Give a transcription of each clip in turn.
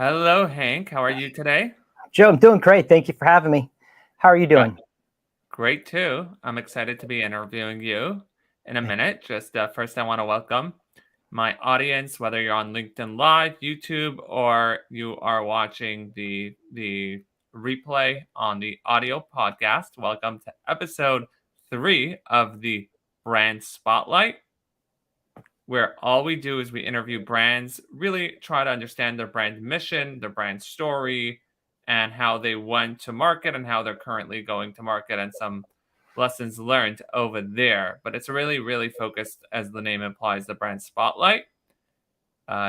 Hello, Hank. How are you today? Joe, I'm doing great. Thank you for having me. How are you Gra- doing? Great, too. I'm excited to be interviewing you in a Thank minute. Just first, I want to welcome my audience, whether you're on LinkedIn Live, YouTube, or you are watching the replay on the audio podcast. Welcome to episode 3 of the Brand Spotlight, where all we do is we interview brands, really try to understand their brand mission, their brand story, and how they went to market and how they're currently going to market and some lessons learned over there. But it's really, really focused, as the name implies, the brand spotlight.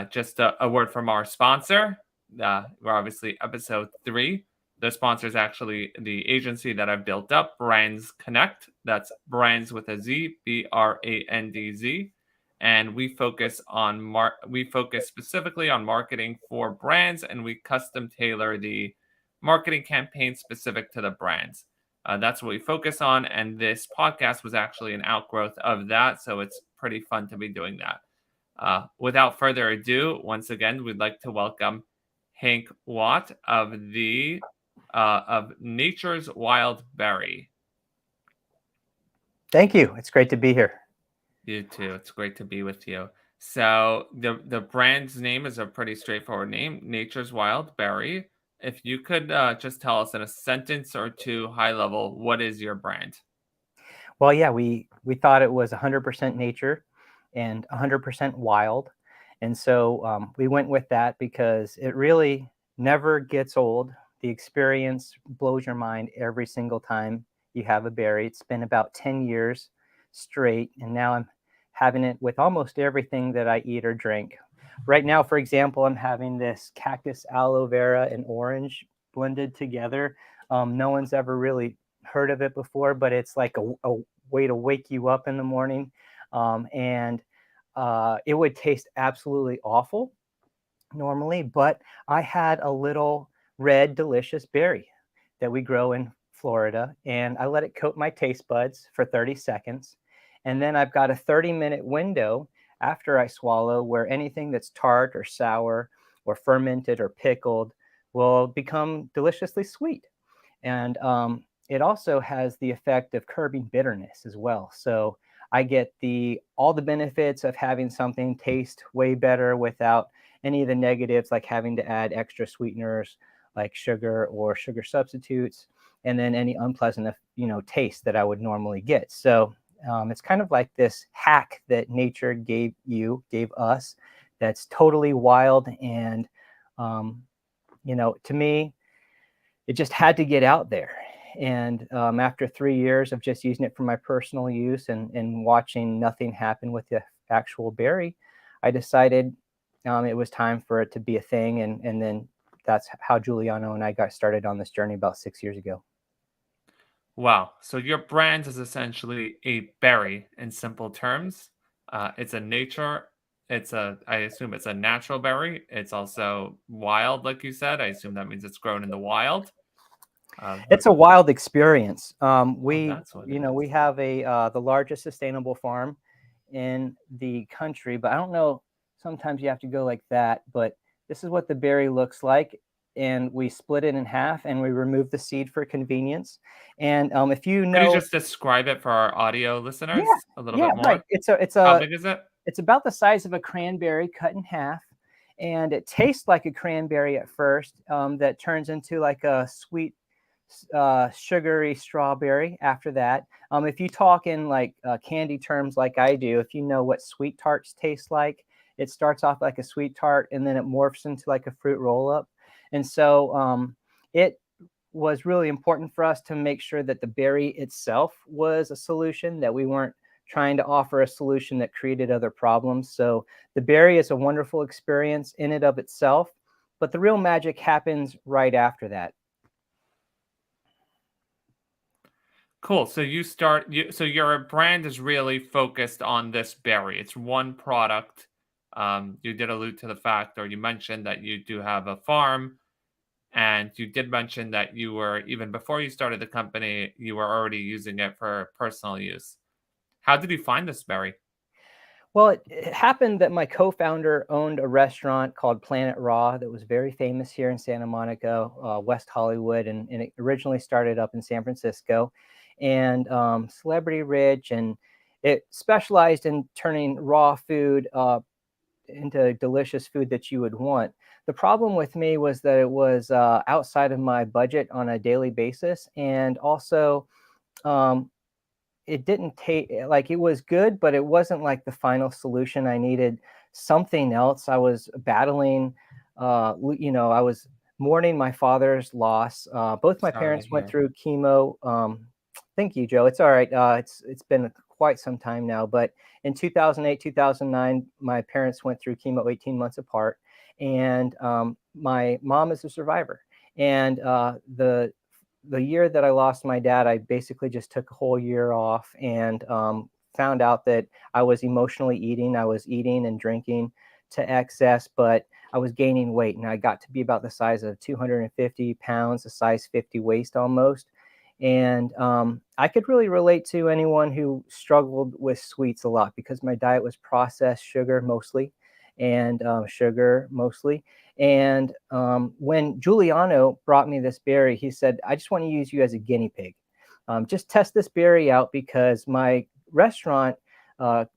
Just a word from our sponsor. We're obviously episode 3. The sponsor is actually the agency that I've built up, Brands Connect. That's brands with a Z, BRANDZ, and we focus specifically on marketing for brands, and we custom tailor the marketing campaign specific to the brands. That's what we focus on, and this podcast was actually an outgrowth of that, so it's pretty fun to be doing that. Without further ado, once again, we'd like to welcome Hank Watt of Nature's Wild Berry. Thank you. It's great to be here. You too. It's great to be with you. So the brand's name is a pretty straightforward name, Nature's Wild Berry. If you could just tell us in a sentence or two, high level, what is your brand? Well, yeah, we thought it was 100% nature and 100% wild, and so we went with that because it really never gets old. The experience blows your mind every single time you have a berry. It's been about 10 years straight, and now I'm having it with almost everything that I eat or drink. Right now, for example, I'm having this cactus aloe vera and orange blended together. No one's ever really heard of it before, but it's like a way to wake you up in the morning. And It would taste absolutely awful normally, but I had a little red, delicious berry that we grow in Florida, and I let it coat my taste buds for 30 seconds. And then I've got a 30-minute window after I swallow where anything that's tart or sour or fermented or pickled will become deliciously sweet. And It also has the effect of curbing bitterness as well. So I get the all the benefits of having something taste way better without any of the negatives, like having to add extra sweeteners like sugar or sugar substitutes, and then any unpleasant taste that I would normally get. So it's kind of like this hack that nature gave us, that's totally wild. And to me, it just had to get out there. And After 3 years of just using it for my personal use and watching nothing happen with the actual berry, I decided it was time for it to be a thing. And then that's how Giuliano and I got started on this journey about 6 years ago. Wow. So your brand is essentially a berry in simple terms. It's a nature. I assume it's a natural berry. It's also wild, like you said. I assume that means it's grown in the wild. The, It's a wild experience. oh, We, that's what you it know, is. we have the largest sustainable farm in the country, but I don't know. Sometimes you have to go like that, but this is what the berry looks like, and we split it in half, and we remove the seed for convenience. And if you Could you know, just describe it for our audio yeah, listeners a little yeah, bit right. more? It's a, it's How a, big is it? it's about the size of a cranberry cut in half, and it tastes like a cranberry at first. That turns into like a sweet sugary strawberry after that. If you talk in like candy terms like I do, if you know what sweet tarts taste like, it starts off like a sweet tart and then it morphs into like a fruit roll up. And so it was really important for us to make sure that the berry itself was a solution, that we weren't trying to offer a solution that created other problems. So the berry is a wonderful experience in and of itself, but the real magic happens right after that. Cool. So your brand is really focused on this berry. It's one product. You did allude to the fact, or you mentioned that you do have a farm, and you did mention that you were, even before you started the company, you were already using it for personal use. How did you find this berry? Well, it happened that my co-founder owned a restaurant called Planet Raw that was very famous here in Santa Monica, West Hollywood, and it originally started up in San Francisco, and celebrity rich, and it specialized in turning raw food into delicious food that you would want. The problem with me was that it was outside of my budget on a daily basis, and also um, it didn't take like it was good, but it wasn't like the final solution. I needed something else. I was battling, I was mourning my father's loss. Both my Sorry to parents went hear. through chemo. Thank you, Joe. It's all right. It's been quite some time now, but in 2008, 2009, my parents went through chemo 18 months apart, and my mom is a survivor. And the year that I lost my dad, I basically just took a whole year off, and found out that I was emotionally eating. I was eating and drinking to excess, but I was gaining weight, and I got to be about the size of 250 pounds, a size 50 waist almost. And I could really relate to anyone who struggled with sweets a lot, because my diet was processed sugar mostly, and sugar mostly. And when Giuliano brought me this berry, he said, I just want to use you as a guinea pig. Just test this berry out, because my restaurant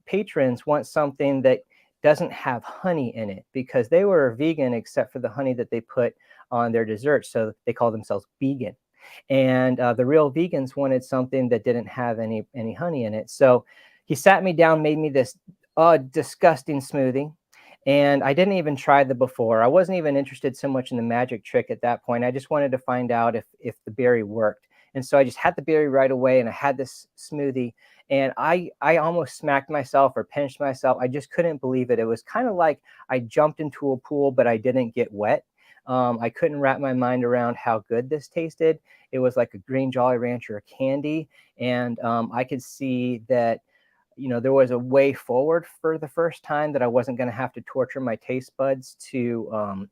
patrons want something that doesn't have honey in it, because they were vegan except for the honey that they put on their desserts. So they call themselves vegan. And the real vegans wanted something that didn't have any honey in it. So he sat me down, made me this disgusting smoothie, and I didn't even try the before. I wasn't even interested so much in the magic trick at that point. I just wanted to find out if the berry worked. And so I just had the berry right away, and I had this smoothie, and I almost smacked myself or pinched myself. I just couldn't believe it. It was kind of like I jumped into a pool, but I didn't get wet. I couldn't wrap my mind around how good this tasted. It was like a green Jolly Rancher candy, and I could see that there was a way forward for the first time, that I wasn't going to have to torture my taste buds to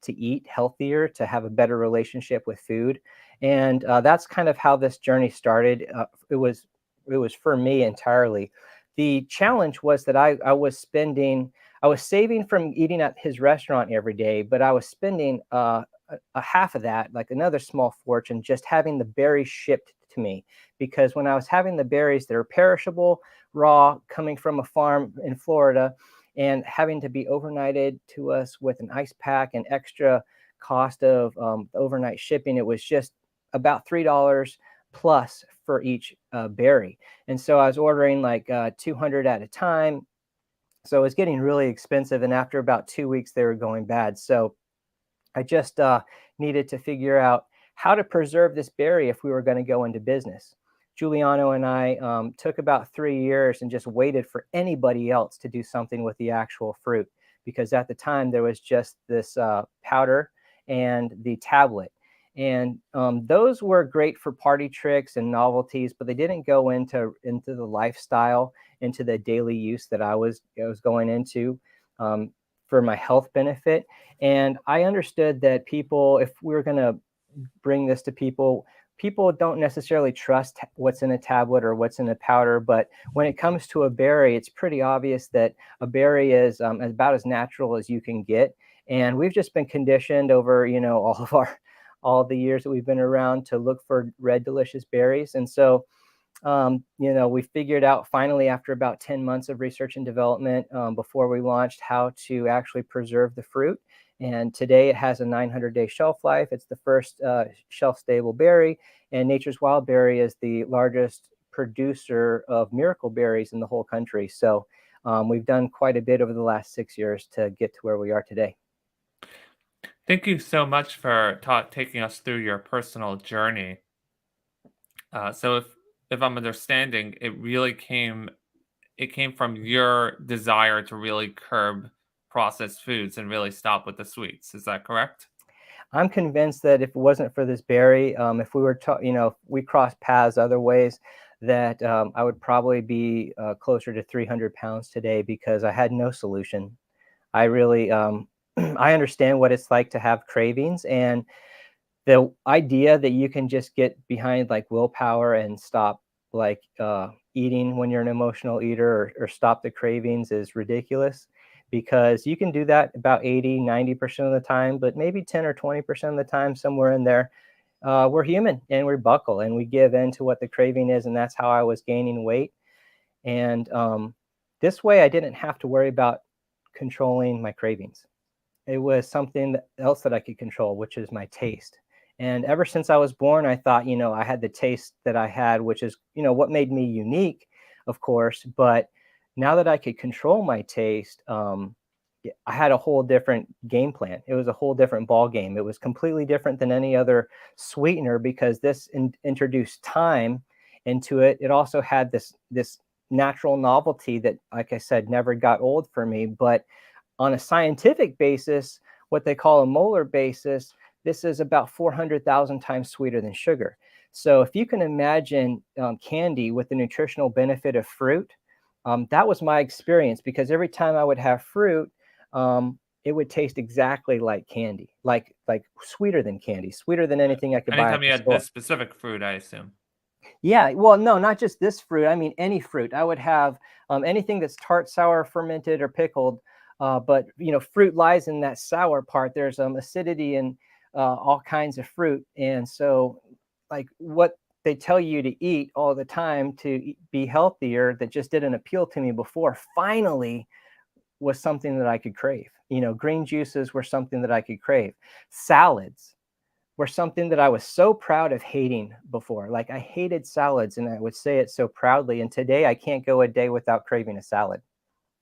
eat healthier, to have a better relationship with food. And that's kind of how this journey started. It was for me entirely. The challenge was that I was saving from eating at his restaurant every day, but I was spending a half of that, like another small fortune, just having the berries shipped to me. Because when I was having the berries, they're perishable, raw, coming from a farm in Florida, and having to be overnighted to us with an ice pack and extra cost of overnight shipping, it was just about $3 plus for each berry. And so I was ordering like 200 at a time. So it was getting really expensive. And after about 2 weeks, they were going bad. So I just needed to figure out how to preserve this berry if we were going to go into business. Giuliano and I took about 3 years and just waited for anybody else to do something with the actual fruit, because at the time there was just this powder and the tablet. And those were great for party tricks and novelties, but they didn't go into the lifestyle, into the daily use that I was going into for my health benefit. And I understood that people, if we were going to bring this to people, people don't necessarily trust what's in a tablet or what's in a powder. But when it comes to a berry, it's pretty obvious that a berry is about as natural as you can get. And we've just been conditioned over, all the years that we've been around to look for red, delicious berries. And so we figured out finally, after about 10 months of research and development, before we launched, how to actually preserve the fruit. And today it has a 900-day shelf life. It's the first shelf-stable berry, and Nature's Wild Berry is the largest producer of miracle berries in the whole country. So we've done quite a bit over the last 6 years to get to where we are today. Thank you so much for taking us through your personal journey. So if I'm understanding, it came from your desire to really curb processed foods and really stop with the sweets. Is that correct? I'm convinced that if it wasn't for this berry, if we were, if we crossed paths other ways, that I would probably be closer to 300 pounds today, because I had no solution. I really, I understand what it's like to have cravings, and the idea that you can just get behind like willpower and stop like eating when you're an emotional eater, or stop the cravings is ridiculous, because you can do that about 80-90% of the time, but maybe 10 or 20% of the time, somewhere in there, we're human and we buckle and we give in to what the craving is. And that's how I was gaining weight. And this way I didn't have to worry about controlling my cravings. It was something else that I could control, which is my taste. And ever since I was born, I thought, I had the taste that I had, which is, what made me unique, of course. But now that I could control my taste, I had a whole different game plan. It was a whole different ball game. It was completely different than any other sweetener, because this introduced time into it. It also had this natural novelty that, like I said, never got old for me. But on a scientific basis, what they call a molar basis, this is about 400,000 times sweeter than sugar. So if you can imagine candy with the nutritional benefit of fruit, that was my experience, because every time I would have fruit, it would taste exactly like candy, like sweeter than candy, sweeter than anything I could buy at Anytime you the had this store. specific fruit, I assume. Yeah, well, no, not just this fruit. I mean, any fruit. I would have anything that's tart, sour, fermented, or pickled. But fruit lies in that sour part. There's acidity in all kinds of fruit, and so like what they tell you to eat all the time to be healthier, that just didn't appeal to me before, finally was something that I could crave. Green juices were something that I could crave. Salads were something that I was so proud of hating before. Like, I hated salads, and I would say it so proudly. And today I can't go a day without craving a salad.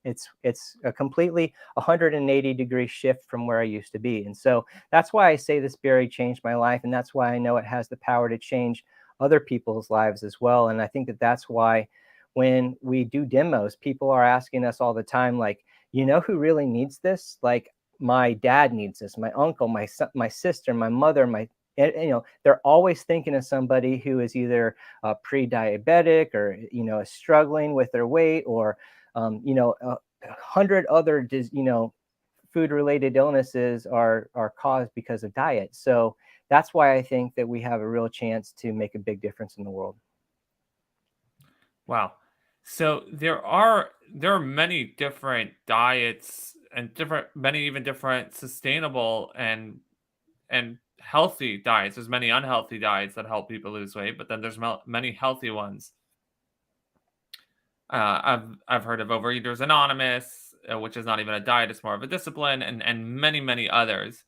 It's a completely 180-degree shift from where I used to be. And so that's why I say this berry changed my life, and that's why I know it has the power to change other people's lives as well. And I think that that's why when we do demos, people are asking us all the time, like, who really needs this? Like, my dad needs this, my uncle, my son, my sister, my mother, they're always thinking of somebody who is either pre-diabetic, or is struggling with their weight, or 100 other food related illnesses are caused because of diet. So that's why I think that we have a real chance to make a big difference in the world. Wow. So there are many different diets and many even different sustainable and healthy diets. There's many unhealthy diets that help people lose weight, but then there's many healthy ones. I've heard of Overeaters Anonymous, which is not even a diet; it's more of a discipline, and many others.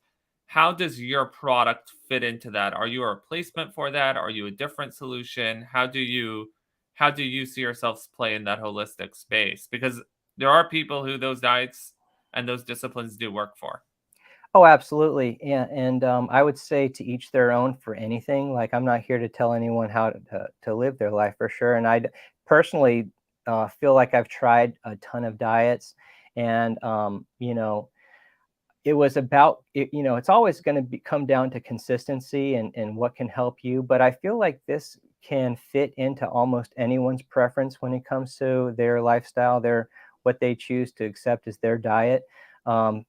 How does your product fit into that? Are you a replacement for that? Are you a different solution? How do you see yourselves play in that holistic space? Because there are people who those diets and those disciplines do work for. Oh, absolutely. Yeah, and I would say to each their own for anything. Like, I'm not here to tell anyone how to live their life, for sure. And personally feel like I've tried a ton of diets, and it was about it, it's always going to come down to consistency and what can help you. But I feel like this can fit into almost anyone's preference when it comes to their lifestyle, their what they choose to accept as their diet.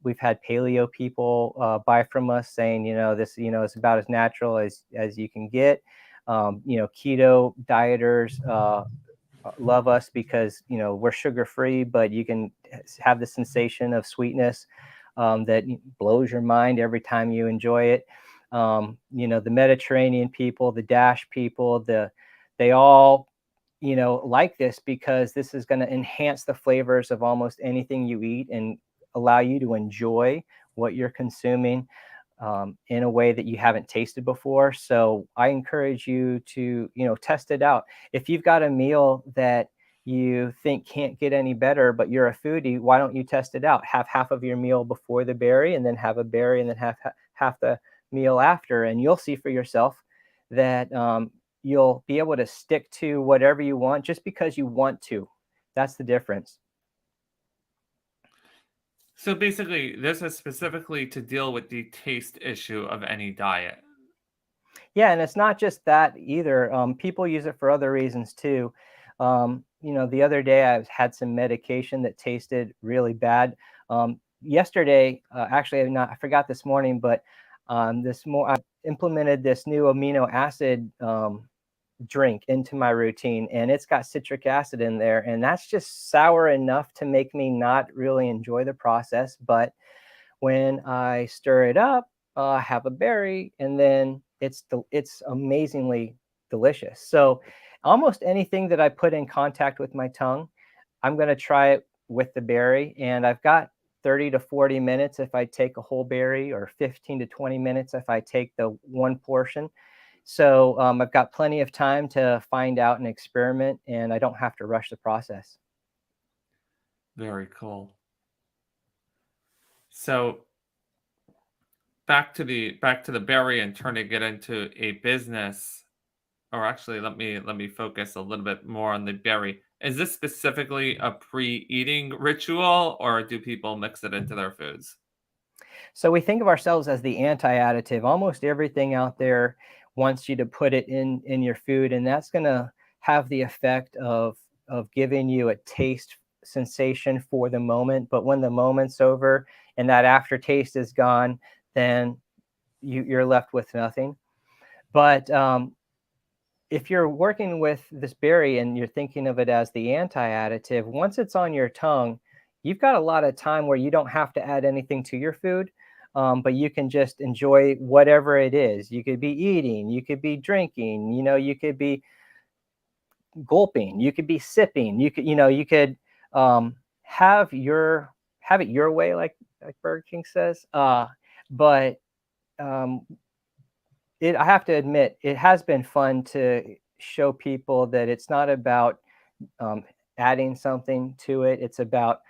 We've had paleo people buy from us, saying, this, is about as natural as you can get. Keto dieters love us because we're sugar free, but you can have the sensation of sweetness that blows your mind every time you enjoy it. The Mediterranean people, the Dash people, they all like this, because this is going to enhance the flavors of almost anything you eat and allow you to enjoy what you're consuming in a way that you haven't tasted before. So I encourage you to, test it out. If you've got a meal that you think can't get any better, but you're a foodie, why don't you test it out? Have half of your meal before the berry, and then have a berry, and then have half the meal after, and you'll see for yourself that you'll be able to stick to whatever you want just because you want to. That's the difference. So basically, this is specifically to deal with the taste issue of any diet. Yeah, and it's not just that either. People use it for other reasons too. The other day I had some medication that tasted really bad. Yesterday, actually, not I forgot this morning, but I implemented this new amino acid drink into my routine, and it's got citric acid in there, and that's just sour enough to make me not really enjoy the process. But when I stir it up, have a berry, and then it's amazingly delicious. So almost anything that I put in contact with my tongue, I'm going to try it with the berry. And I've got 30 to 40 minutes if I take a whole berry, or 15 to 20 minutes if I take the one portion. So I've got plenty of time to find out and experiment, and I don't have to rush the process. Very cool. So back to the berry and turning it into a business, or actually let me focus a little bit more on the berry. Is this specifically a pre-eating ritual, or do people mix it into their foods? So we think of ourselves as the anti-additive. Almost everything out there wants you to put it in your food, and that's going to have the effect of giving you a taste sensation for the moment. But when the moment's over and that aftertaste is gone, then you're left with nothing. But if you're working with this berry and you're thinking of it as the anti-additive, once it's on your tongue, you've got a lot of time where you don't have to add anything to your food, but you can just enjoy whatever it is. You could be eating, you could be drinking, you could be gulping, you could be sipping, you could um, have your have it your way, like Burger King says. But um, I have to admit, it has been fun to show people that it's not about um, adding something to it. It's about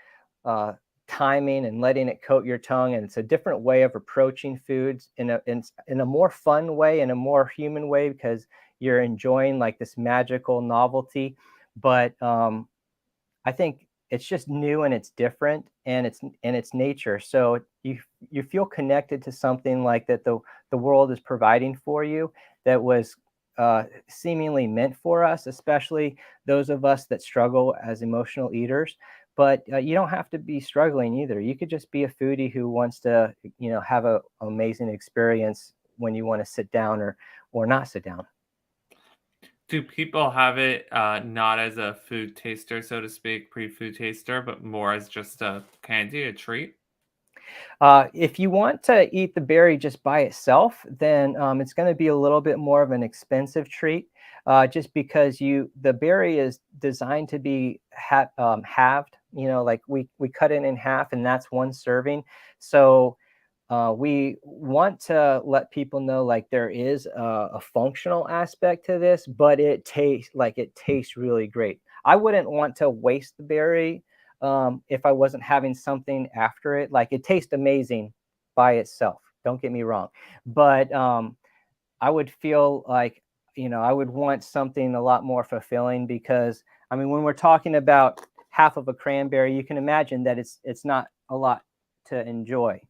uh, timing and letting it coat your tongue. And it's a different way of approaching foods in a more fun way, in a more human way, because you're enjoying like this magical novelty. But I think it's just new and it's different, and it's nature. So you feel connected to something like that the world is providing for you, that was seemingly meant for us, especially those of us that struggle as emotional eaters. But you don't have to be struggling either. You could just be a foodie who wants to, have a amazing experience when you want to sit down or not sit down. Do people have it not as a food taster, so to speak, pre-food taster, but more as just a candy, a treat? If you want to eat the berry just by itself, then it's going to be a little bit more of an expensive treat, just because the berry is designed to be halved. Like we cut it in half, and that's one serving. So we want to let people know like there is a functional aspect to this, but it tastes really great. I wouldn't want to waste the berry if I wasn't having something after it. Like, it tastes amazing by itself. Don't get me wrong, but I would feel like, I would want something a lot more fulfilling, because I mean, when we're talking about half of a cranberry, you can imagine that it's not a lot to enjoy,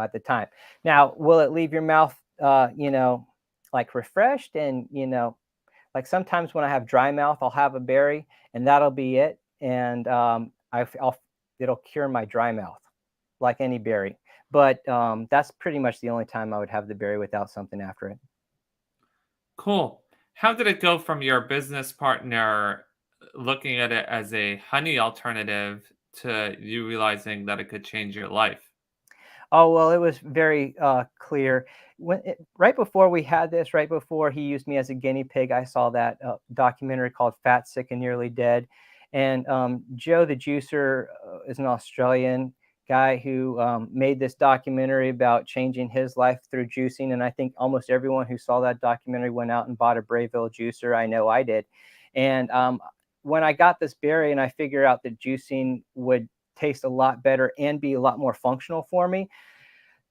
at the time. Now, will it leave your mouth, like refreshed, and like sometimes when I have dry mouth, I'll have a berry, and that'll be it, and I'll it'll cure my dry mouth like any berry. But that's pretty much the only time I would have the berry without something after it. Cool. How did it go from your business partner looking at it as a honey alternative to you realizing that it could change your life? Oh, well, it was very clear. Right before we had this, right before he used me as a guinea pig, I saw that documentary called Fat, Sick, and Nearly Dead. And Joe the Juicer is an Australian guy who made this documentary about changing his life through juicing. And I think almost everyone who saw that documentary went out and bought a Brayville juicer. I know I did. And when I got this berry and I figured out that juicing would taste a lot better and be a lot more functional for me,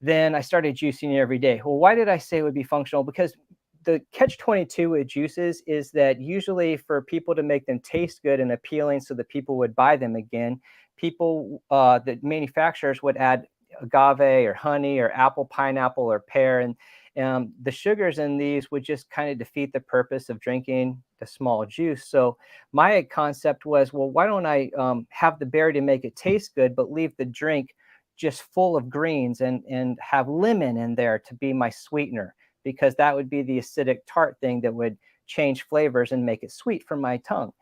then I started juicing it every day. Well, why did I say it would be functional? Because the catch 22 with juices is that usually for people to make them taste good and appealing so that people would buy them again, the manufacturers would add agave or honey or apple, pineapple, or pear. And the sugars in these would just kind of defeat the purpose of drinking the small juice. So my concept was, well, why don't I have the berry to make it taste good, but leave the drink just full of greens, and have lemon in there to be my sweetener, because that would be the acidic tart thing that would change flavors and make it sweet for my tongue.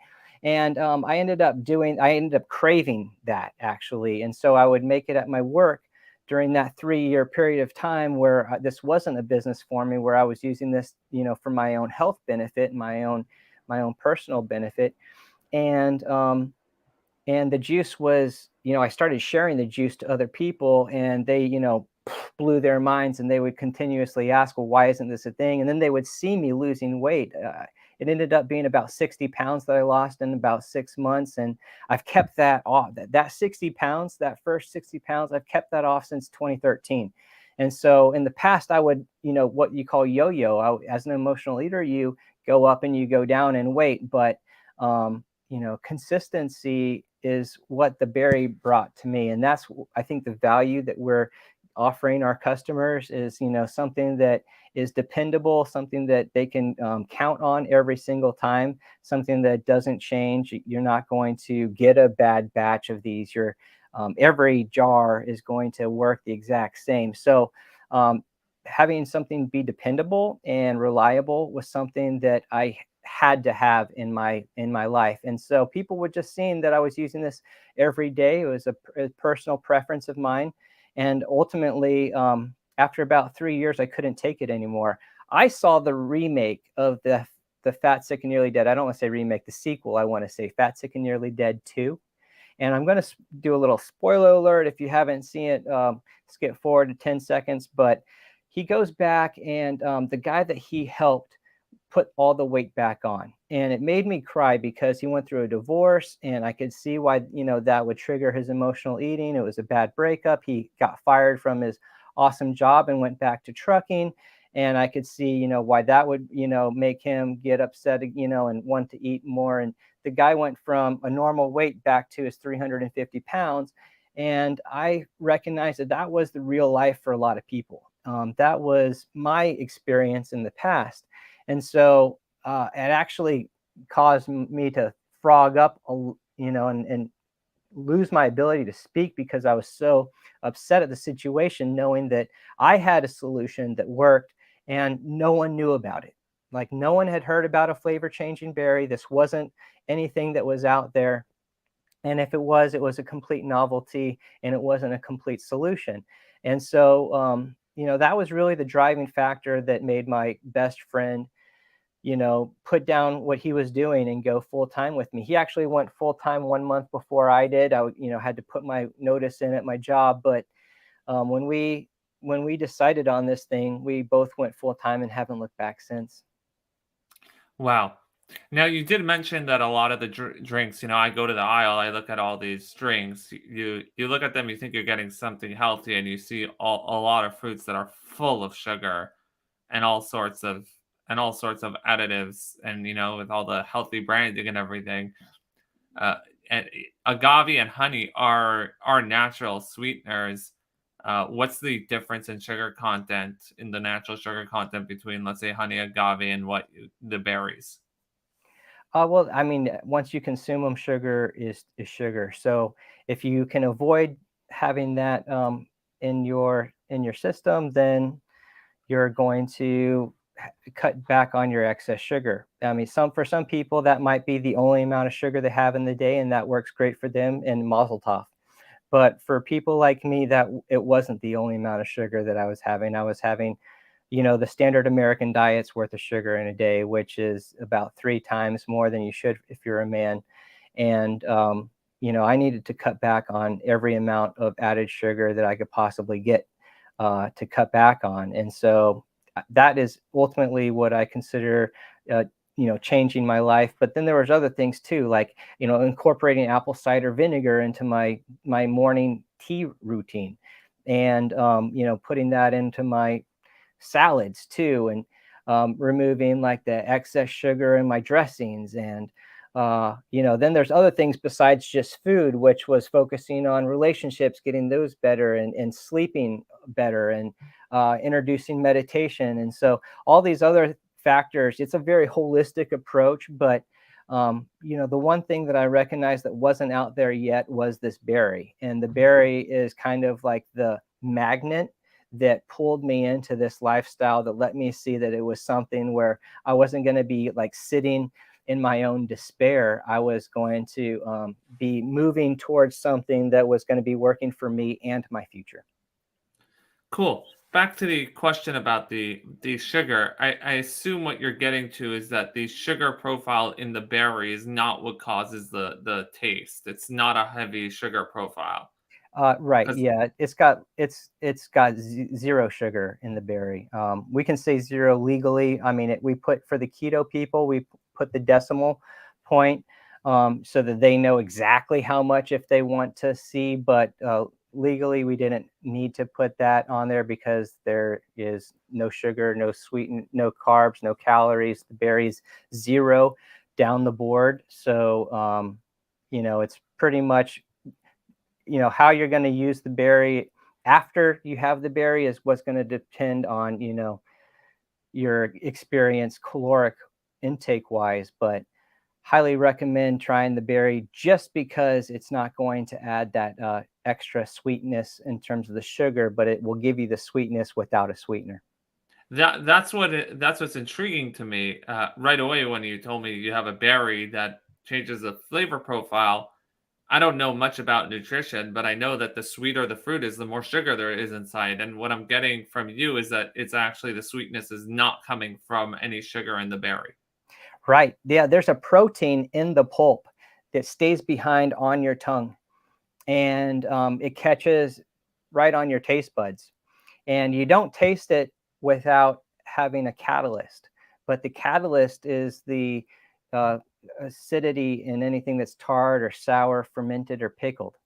And I ended up craving that actually. And so I would make it at my work during that 3-year period of time where this wasn't a business for me, where I was using this, for my own health benefit and my own personal benefit. And and the juice was, I started sharing the juice to other people, and they, blew their minds, and they would continuously ask, well, why isn't this a thing? And then they would see me losing weight. It ended up being about 60 pounds that I lost in about 6 months. And I've kept that off. That 60 pounds, that first 60 pounds, I've kept that off since 2013. And so in the past, I would, what you call yo-yo. As an emotional eater, you go up and you go down in weight. But, consistency is what the berry brought to me. And that's, I think, the value that we're offering our customers is, something that is dependable, something that they can count on every single time, something that doesn't change. You're not going to get a bad batch of these. Every jar is going to work the exact same. So having something be dependable and reliable was something that I had to have in my life. And so people were just seeing that I was using this every day. It was a personal preference of mine. And ultimately, after about 3 years, I couldn't take it anymore. I saw the remake of the Fat, Sick, and Nearly Dead. I don't want to say remake, the sequel. I want to say Fat, Sick, and Nearly Dead 2. And I'm going to do a little spoiler alert. If you haven't seen it, skip forward to 10 seconds. But he goes back, and the guy that he helped put all the weight back on. And it made me cry because he went through a divorce, and I could see why, that would trigger his emotional eating. It was a bad breakup. He got fired from his awesome job and went back to trucking. And I could see, why that would, make him get upset, and want to eat more. And the guy went from a normal weight back to his 350 pounds. And I recognized that that was the real life for a lot of people. That was my experience in the past. And so it actually caused me to frog up, and lose my ability to speak because I was so upset at the situation, knowing that I had a solution that worked and no one knew about it. Like, no one had heard about a flavor changing berry. This wasn't anything that was out there. And if it was a complete novelty, and it wasn't a complete solution. And so, that was really the driving factor that made my best friend, put down what he was doing and go full time with me. He actually went full time 1 month before I did. I, had to put my notice in at my job. But when we decided on this thing, we both went full time and haven't looked back since. Wow. Now, you did mention that a lot of the drinks, I go to the aisle, I look at all these drinks. You look at them, you think you're getting something healthy, and you see a lot of fruits that are full of sugar and all sorts of additives, and with all the healthy branding and everything. Uh, and agave and honey are natural sweeteners. What's the difference in sugar content, in the natural sugar content, between, let's say, honey, agave, and the berries? Well, I mean, once you consume them, sugar is sugar. So if you can avoid having that in your system, then you're going to cut back on your excess sugar. I mean, for some people that might be the only amount of sugar they have in the day, and that works great for them, and mazel tov. But for people like me, that it wasn't the only amount of sugar that I was having. I was having, the standard American diet's worth of sugar in a day, which is about 3 times more than you should if you're a man. And I needed to cut back on every amount of added sugar that I could possibly get to cut back on. And so that is ultimately what I consider, changing my life. But then there was other things too, like, incorporating apple cider vinegar into my morning tea routine, and putting that into my salads too, and removing like the excess sugar in my dressings. And then there's other things besides just food, which was focusing on relationships, getting those better, and sleeping better, and introducing meditation. And so all these other factors, it's a very holistic approach. But the one thing that I recognized that wasn't out there yet was this berry. And the berry is kind of like the magnet that pulled me into this lifestyle, that let me see that it was something where I wasn't going to be like sitting in my own despair. I was going to be moving towards something that was going to be working for me and my future. Cool. Back to the question about the sugar. I assume what you're getting to is that the sugar profile in the berry is not what causes the taste. It's not a heavy sugar profile. Right. Because Yeah. It's got zero sugar in the berry. We can say zero legally. I mean, we put for the keto people, we put the decimal point so that they know exactly how much if they want to see. But legally, we didn't need to put that on there because there is no sugar, no sweeten, no carbs, no calories. The berries zero down the board. So it's pretty much how you're going to use the berry after you have the berry is what's going to depend on your experience caloric intake wise, but highly recommend trying the berry just because it's not going to add that extra sweetness in terms of the sugar, but it will give you the sweetness without a sweetener. that's what's intriguing to me. Right away when you told me you have a berry that changes the flavor profile, I don't know much about nutrition, but I know that the sweeter the fruit is, the more sugar there is inside. And what I'm getting from you is that it's actually the sweetness is not coming from any sugar in the berry. Right. Yeah, there's a protein in the pulp that stays behind on your tongue, and it catches right on your taste buds. And you don't taste it without having a catalyst. But the catalyst is the uh, acidity in anything that's tart or sour, fermented, or pickled.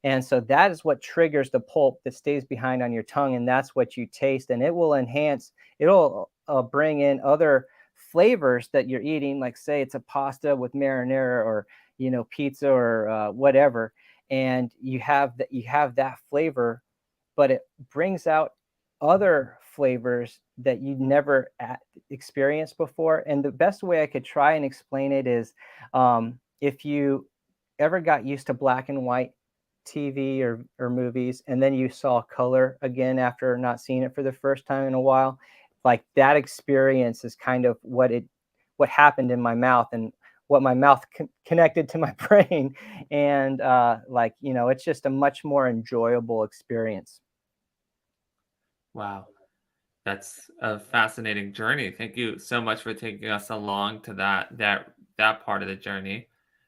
And so that is what triggers the pulp that stays behind on your tongue. And that's what you taste. And it will enhance, it'll bring in other flavors that you're eating. Like, say, it's a pasta with marinara or, pizza or whatever. And you have that flavor, but it brings out other flavors that you never experienced before. And the best way I could try and explain it is if you ever got used to black and white TV or movies, and then you saw color again after not seeing it for the first time in a while, like that experience is kind of what happened in my mouth and what my mouth connected to my brain. And it's just a much more enjoyable experience. Wow. That's a fascinating journey. Thank you so much for taking us along to that part of the journey.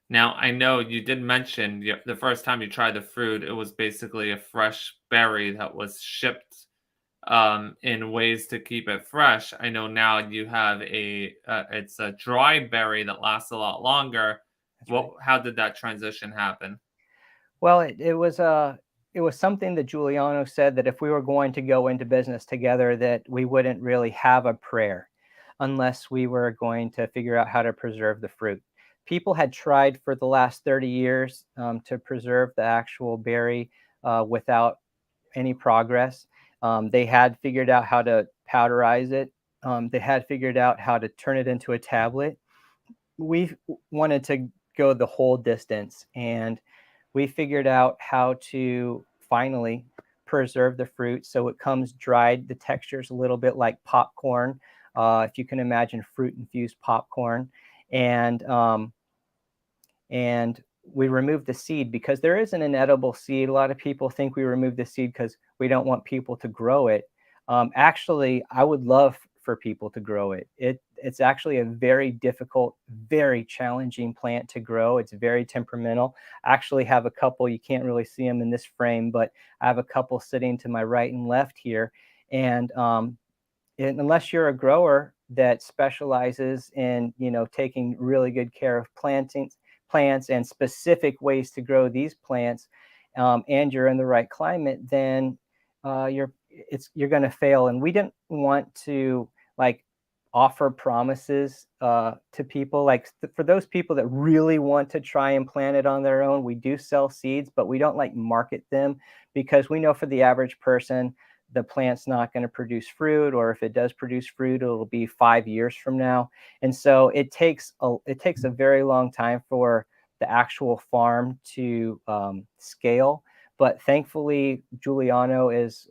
Now, I know you did mention the first time you tried the fruit, it was basically a fresh berry that was shipped in ways to keep it fresh. I know now you have it's a dry berry that lasts a lot longer. That's right. How did that transition happen? Well, it was something that Giuliano said, that if we were going to go into business together, that we wouldn't really have a prayer unless we were going to figure out how to preserve the fruit. People had tried for the last 30 years to preserve the actual berry without any progress. They had figured out how to powderize it. They had figured out how to turn it into a tablet. We wanted to go the whole distance, and we figured out how to finally preserve the fruit so it comes dried. The texture is a little bit like popcorn, if you can imagine fruit infused popcorn. And um, and we remove the seed because there isn't an edible seed. A lot of people think we remove the seed because we don't want people to grow it. Actually, I would love for people to grow it. It's actually a very difficult, very challenging plant to grow. It's very temperamental. I actually have a couple. You can't really see them in this frame, but I have a couple sitting to my right and left here. And unless you're a grower that specializes in taking really good care of plants and specific ways to grow these plants, and you're in the right climate, then you're going to fail. And we didn't want to like offer promises to people like for those people that really want to try and plant it on their own. We do sell seeds, but we don't like market them because we know for the average person the plant's not going to produce fruit, or if it does produce fruit, it'll be 5 years from now. And so it takes a very long time for the actual farm to scale. But thankfully, Giuliano is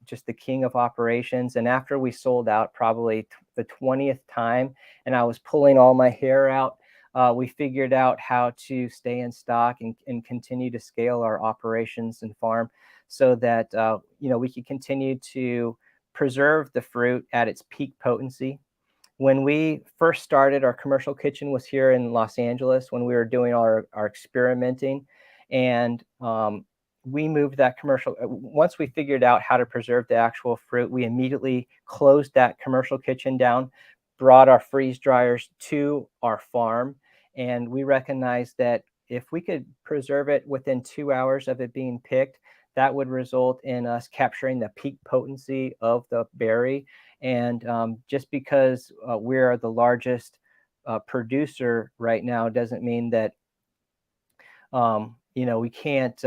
just the king of operations. And after we sold out probably the 20th time and I was pulling all my hair out, we figured out how to stay in stock and continue to scale our operations and farm so that we could continue to preserve the fruit at its peak potency. When we first started, our commercial kitchen was here in Los Angeles when we were doing our experimenting. And we moved that commercial. Once we figured out how to preserve the actual fruit, we immediately closed that commercial kitchen down, brought our freeze dryers to our farm. And we recognized that if we could preserve it within 2 hours of it being picked, that would result in us capturing the peak potency of the berry. And just because we're the largest producer right now doesn't mean that we can't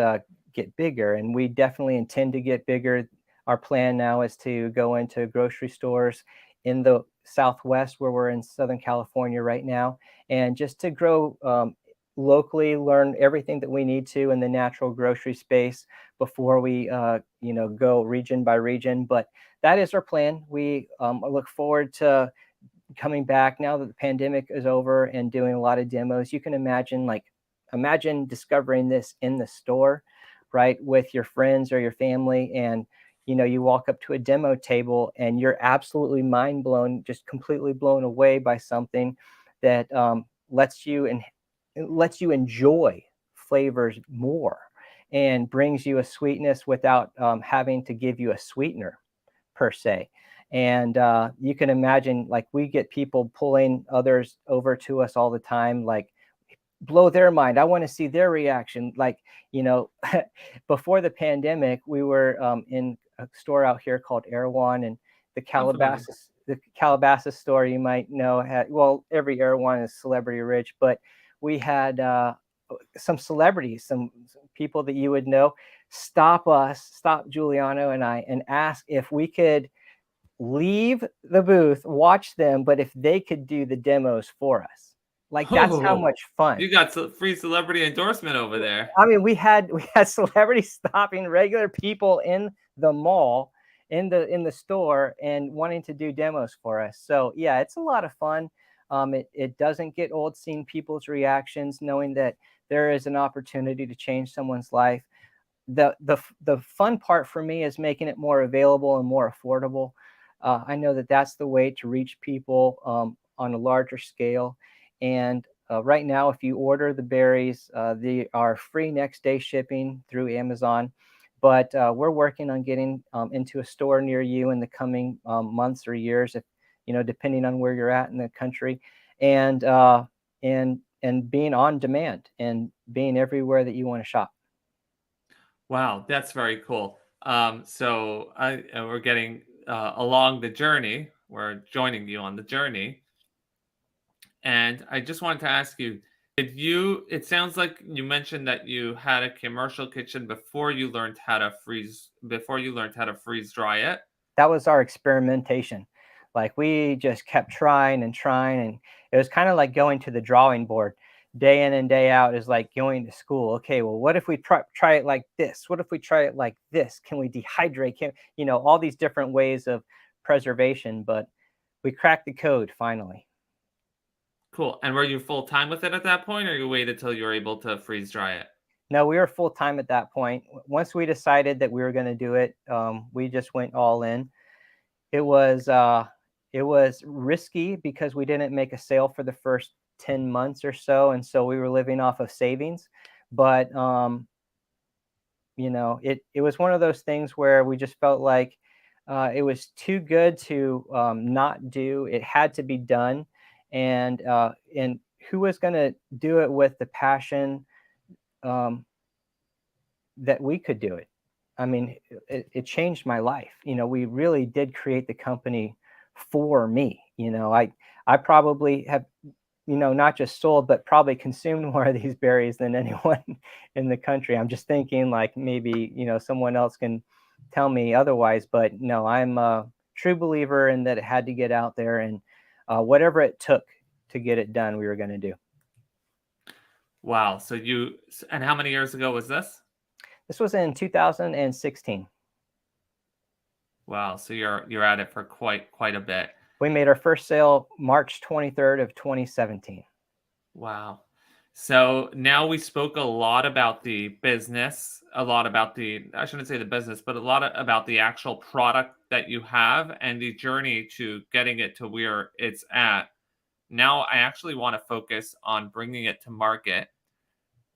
get bigger. And we definitely intend to get bigger. Our plan now is to go into grocery stores in the Southwest, where we're in Southern California right now, and just to grow locally, learn everything that we need to in the natural grocery space before we go region by region. But that is our plan. We look forward to coming back now that the pandemic is over and doing a lot of demos. You can imagine discovering this in the store, right, with your friends or your family, and you walk up to a demo table and you're absolutely mind blown, just completely blown away by something that lets you enjoy flavors more and brings you a sweetness without having to give you a sweetener per se. And you can imagine, like, we get people pulling others over to us all the time, like, blow their mind. I want to see their reaction. Like, before the pandemic, we were in a store out here called Erewhon, and the I'm familiar. Calabasas store, you might know, every Erewhon is celebrity rich, but we had some celebrities, some people that you would know, stop Giuliano and I, and ask if we could leave the booth, watch them, but if they could do the demos for us. Like, that's how Oh, much fun. you got free celebrity endorsement over there. I mean, we had celebrities stopping regular people in the mall, in the store, and wanting to do demos for us. So yeah, it's a lot of fun. It doesn't get old seeing people's reactions, knowing that there is an opportunity to change someone's life. The fun part for me is making it more available and more affordable. I know that that's the way to reach people on a larger scale. And right now, if you order the berries, they are free next day shipping through Amazon. But we're working on getting into a store near you in the coming months or years, if depending on where you're at in the country, and being on demand and being everywhere that you want to shop. Wow, that's very cool. So we're getting along the journey. We're joining you on the journey. And I just wanted to ask you, it sounds like you mentioned that you had a commercial kitchen before you learned how to freeze dry it. That was our experimentation. Like, we just kept trying and trying, and it was kind of like going to the drawing board day in and day out. Is like going to school. Okay, well, what if we try it like this? What if we try it like this? Can we dehydrate? All these different ways of preservation, but we cracked the code finally. Cool. And were you full time with it at that point, or you waited till you were able to freeze dry it? No, we were full time at that point. Once we decided that we were going to do it, we just went all in. It was risky because we didn't make a sale for the first 10 months or so, and so we were living off of savings. But it was one of those things where we just felt like it was too good to not do. It had to be done, and who was going to do it with the passion um, that we could do it? I mean, it changed my life. We really did create the company for me. I probably have, not just sold, but probably consumed more of these berries than anyone in the country. I'm just thinking, like, maybe, someone else can tell me otherwise, but no, I'm a true believer in that it had to get out there, and whatever it took to get it done, we were going to do. Wow. And how many years ago was this? This was in 2016. Wow. So you're at it for quite a bit. We made our first sale March 23rd of 2017. Wow. So now we spoke a lot about the business, a lot about I shouldn't say the business, but a lot about the actual product that you have and the journey to getting it to where it's at. Now I actually want to focus on bringing it to market.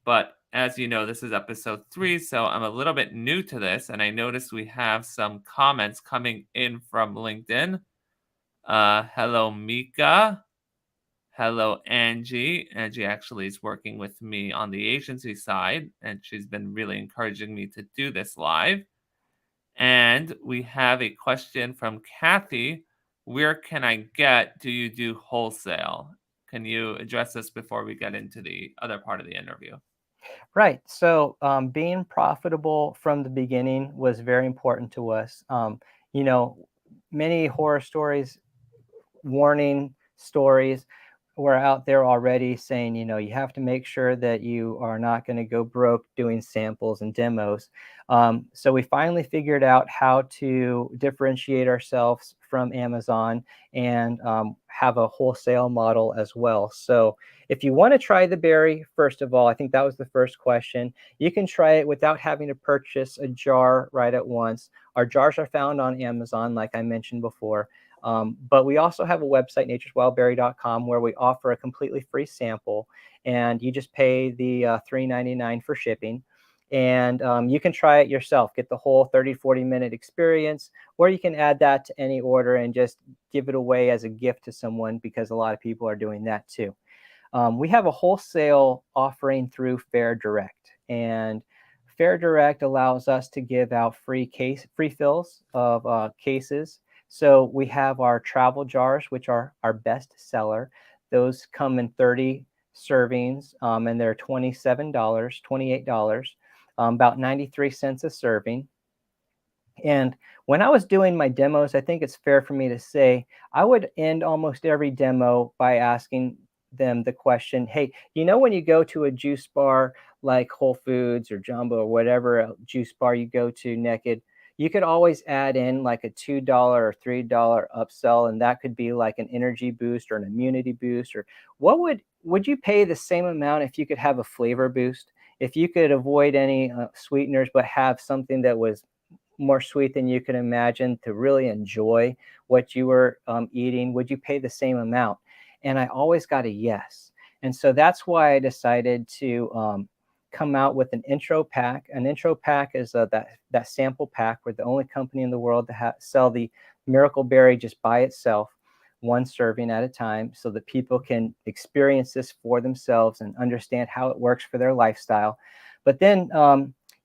But as you know, this is episode 3, so I'm a little bit new to this, and I noticed we have some comments coming in from LinkedIn. Hello, Mika. Hello, Angie. Angie actually is working with me on the agency side, and she's been really encouraging me to do this live. And we have a question from Kathy. Where can I get? Do you do wholesale? Can you address this before we get into the other part of the interview? Right. So being profitable from the beginning was very important to us. You know, many horror stories, warning stories were out there already saying, you have to make sure that you are not going to go broke doing samples and demos. So we finally figured out how to differentiate ourselves from Amazon and have a wholesale model as well. So if you want to try the berry, first of all, I think that was the first question. You can try it without having to purchase a jar right at once. Our jars are found on Amazon, like I mentioned before. But we also have a website, natureswildberry.com, where we offer a completely free sample, and you just pay the $3.99 for shipping. And you can try it yourself, get the whole 30-40 minute experience, or you can add that to any order and just give it away as a gift to someone, because a lot of people are doing that too. We have a wholesale offering through Fair Direct, and Fair Direct allows us to give out free fills of cases. So we have our travel jars, which are our best seller. Those come in 30 servings, and they're $27, $28, about 93 cents a serving. And when I was doing my demos, I think it's fair for me to say I would end almost every demo by asking them the question, hey, when you go to a juice bar like Whole Foods or Jumbo or whatever juice bar you go to naked, you could always add in like a $2 or $3 upsell, and that could be like an energy boost or an immunity boost. Or what would you pay the same amount if you could have a flavor boost? If you could avoid any sweeteners but have something that was more sweet than you can imagine to really enjoy what you were eating, would you pay the same amount? And I always got a yes. And so that's why I decided to come out with an intro pack. An intro pack is that sample pack. We're the only company in the world to sell the Miracle Berry just by itself, one serving at a time, so that people can experience this for themselves and understand how it works for their lifestyle. But then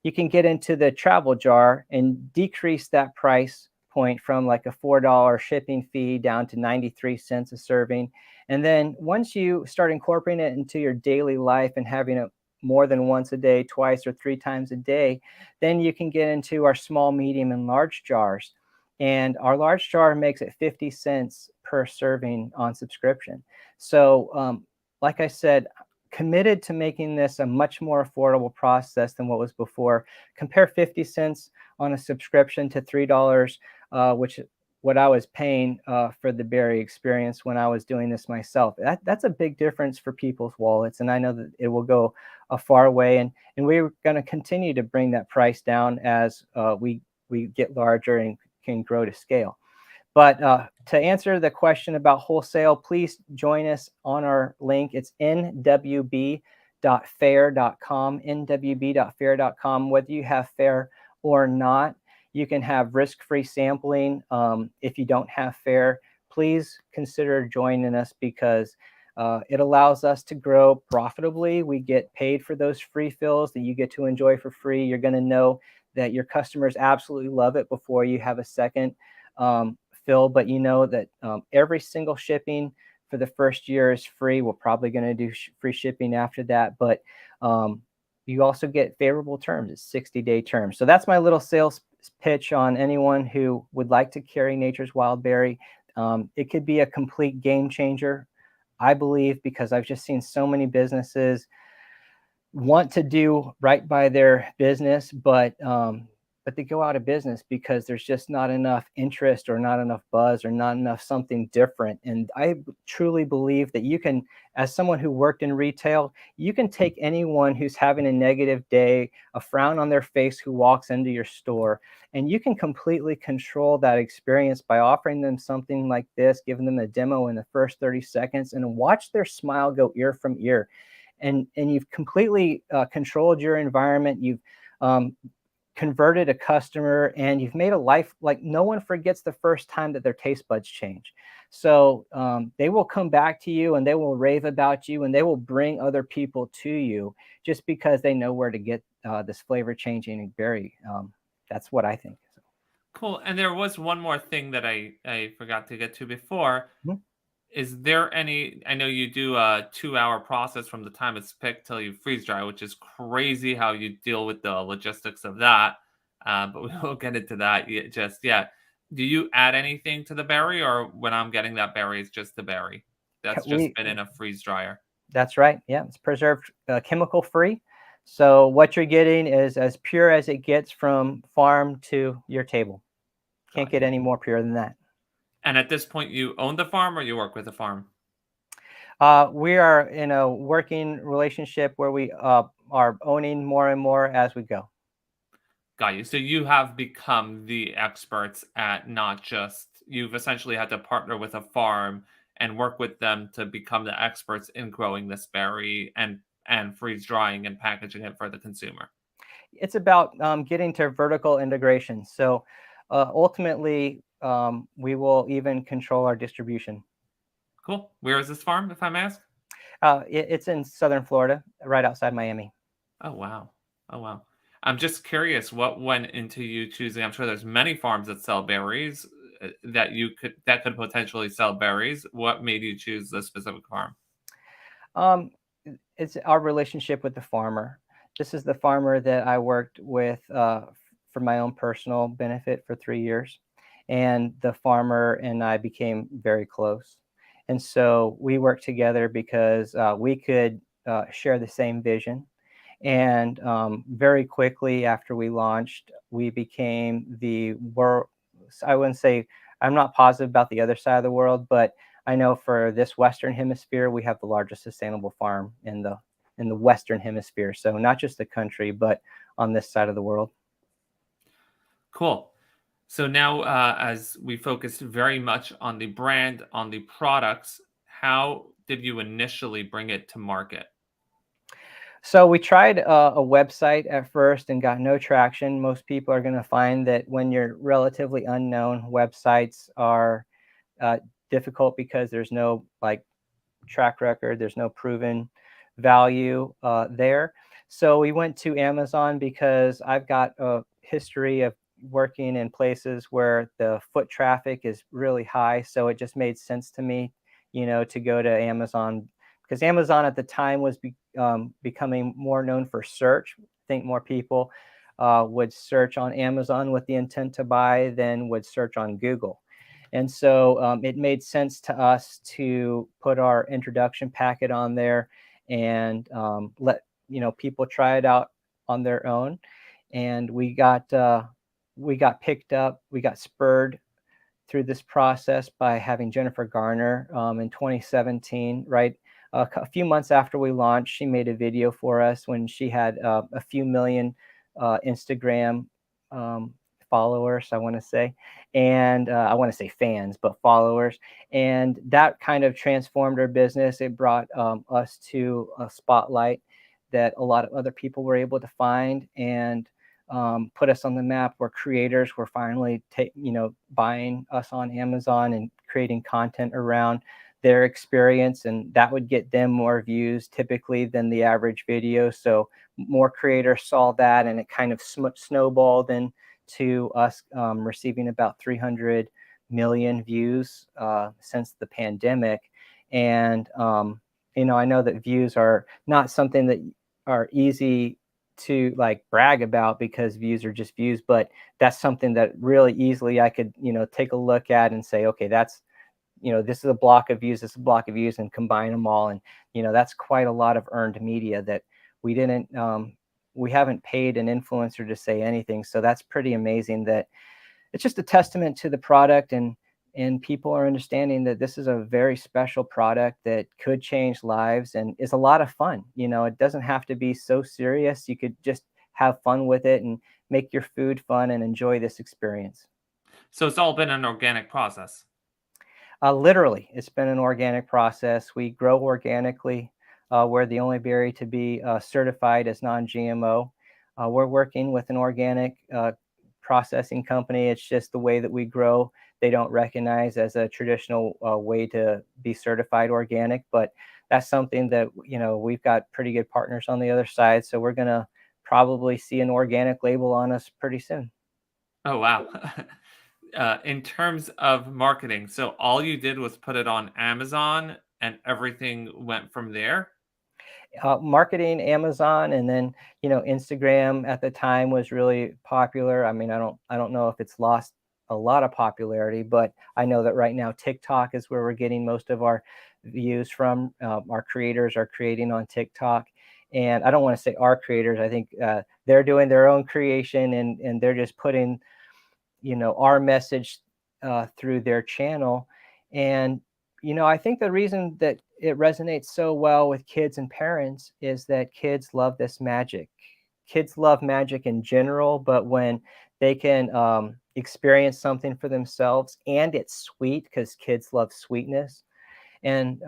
you can get into the travel jar and decrease that price point from like a $4 shipping fee down to 93 cents a serving. And then once you start incorporating it into your daily life and having it more than once a day, twice or 3 times a day, then you can get into our small, medium, and large jars. And our large jar makes it 50 cents per serving on subscription. So, like I said, committed to making this a much more affordable process than what was before. Compare 50 cents on a subscription to $3, which what I was paying for the berry experience when I was doing this myself. That's a big difference for people's wallets, and I know that it will go a far way. And we're going to continue to bring that price down as we get larger and can grow to scale. But to answer the question about wholesale, please join us on our link. It's nwb.fair.com, nwb.fair.com. Whether you have Fair or not, you can have risk-free sampling. If you don't have Fair, please consider joining us, because it allows us to grow profitably. We get paid for those free fills that you get to enjoy for free. You're going to know that your customers absolutely love it before you have a second fill, but you know that every single shipping for the first year is free. We're probably going to do free shipping after that, but you also get favorable terms. It's 60-day terms. So that's my little sales pitch on anyone who would like to carry Nature's Wild Berry. It could be a complete game changer, I believe, because I've just seen so many businesses want to do right by their business, but but they go out of business because there's just not enough interest or not enough buzz or not enough something different. And I truly believe that you can, as someone who worked in retail, you can take anyone who's having a negative day, a frown on their face, who walks into your store, and you can completely control that experience by offering them something like this, giving them a demo in the first 30 seconds, and watch their smile go ear from ear. And you've completely controlled your environment. You've um, converted a customer, and you've made a life, like, no one forgets the first time that their taste buds change. So they will come back to you and they will rave about you and they will bring other people to you just because they know where to get this flavor changing berry. That's what I think. Cool. And there was one more thing that I forgot to get to before. Mhm. Is there any, I know you do a 2-hour process from the time it's picked till you freeze dry, which is crazy how you deal with the logistics of that. But we won't get into that just yet. Do you add anything to the berry, or when I'm getting that berry, it's just the berry that's just We been in a freeze dryer? That's right. Yeah, it's preserved chemical free. So what you're getting is as pure as it gets from farm to your table. Can't Got get you. any more pure than that. And at this point, you own the farm or you work with the farm? We are in a working relationship where we are owning more and more as we go. Got you. So you have become the experts at, not just, you've essentially had to partner with a farm and work with them to become the experts in growing this berry and freeze drying and packaging it for the consumer. It's about getting to vertical integration. So ultimately, we will even control our distribution. Cool. Where is this farm, if I may ask? It's in Southern Florida, right outside Miami. Oh wow. Oh wow. I'm just curious what went into you choosing. I'm sure there's many farms that sell berries, that could potentially sell berries. What made you choose this specific farm? Um, it's our relationship with the farmer. This is the farmer that I worked with for my own personal benefit for 3 years. And the farmer and I became very close. And so we worked together because we could share the same vision. And very quickly after we launched, we became the world. I wouldn't say, I'm not positive about the other side of the world, but I know for this Western hemisphere, we have the largest sustainable farm in the Western hemisphere. So not just the country, but on this side of the world. Cool. So now, as we focus very much on the brand, on the products, how did you initially bring it to market? So we tried a website at first and got no traction. Most people are going to find that when you're relatively unknown, websites are uh, difficult because there's no like track record. There's no proven value there. So we went to Amazon because I've got a history of working in places where the foot traffic is really high. So it just made sense to me, to go to Amazon because Amazon at the time was becoming more known for search. I think more people would search on Amazon with the intent to buy than would search on Google. And so it made sense to us to put our introduction packet on there and let people try it out on their own. And we got picked up, we got spurred through this process by having Jennifer Garner in 2017, right? A few months after we launched, she made a video for us when she had a few million Instagram um, followers, I want to say. And I want to say fans, but followers. And that kind of transformed our business. It brought us to a spotlight that a lot of other people were able to find. And put us on the map where creators were finally buying us on Amazon and creating content around their experience, and that would get them more views typically than the average video. So more creators saw that, and it kind of snowballed into us receiving about 300 million views since the pandemic. And I know that views are not something that are easy to like brag about because views are just views, but that's something that really easily I could take a look at and say, okay, that's this is a block of views, this is a block of views, and combine them all. And that's quite a lot of earned media that we didn't we haven't paid an influencer to say anything. So that's pretty amazing that it's just a testament to the product, and people are understanding that this is a very special product that could change lives and is a lot of fun. It doesn't have to be so serious. You could just have fun with it and make your food fun and enjoy this experience. So it's all been an organic process. Literally, it's been an organic process. We grow organically. We're the only berry to be certified as non-GMO. We're working with an organic processing company. It's just the way that we grow, they don't recognize as a traditional way to be certified organic. But that's something that, we've got pretty good partners on the other side. So we're going to probably see an organic label on us pretty soon. Oh, wow. In terms of marketing, so all you did was put it on Amazon and everything went from there? Marketing, Amazon, and then Instagram at the time was really popular. I mean, I don't know if it's lost a lot of popularity, but I know that right now TikTok is where we're getting most of our views from. Our creators are creating on TikTok, and I don't want to say our creators. I think they're doing their own creation, and they're just putting our message through their channel. And I think the reason that it resonates so well with kids and parents is that kids love this magic. Kids love magic in general, but when they can experience something for themselves, and it's sweet, because kids love sweetness. And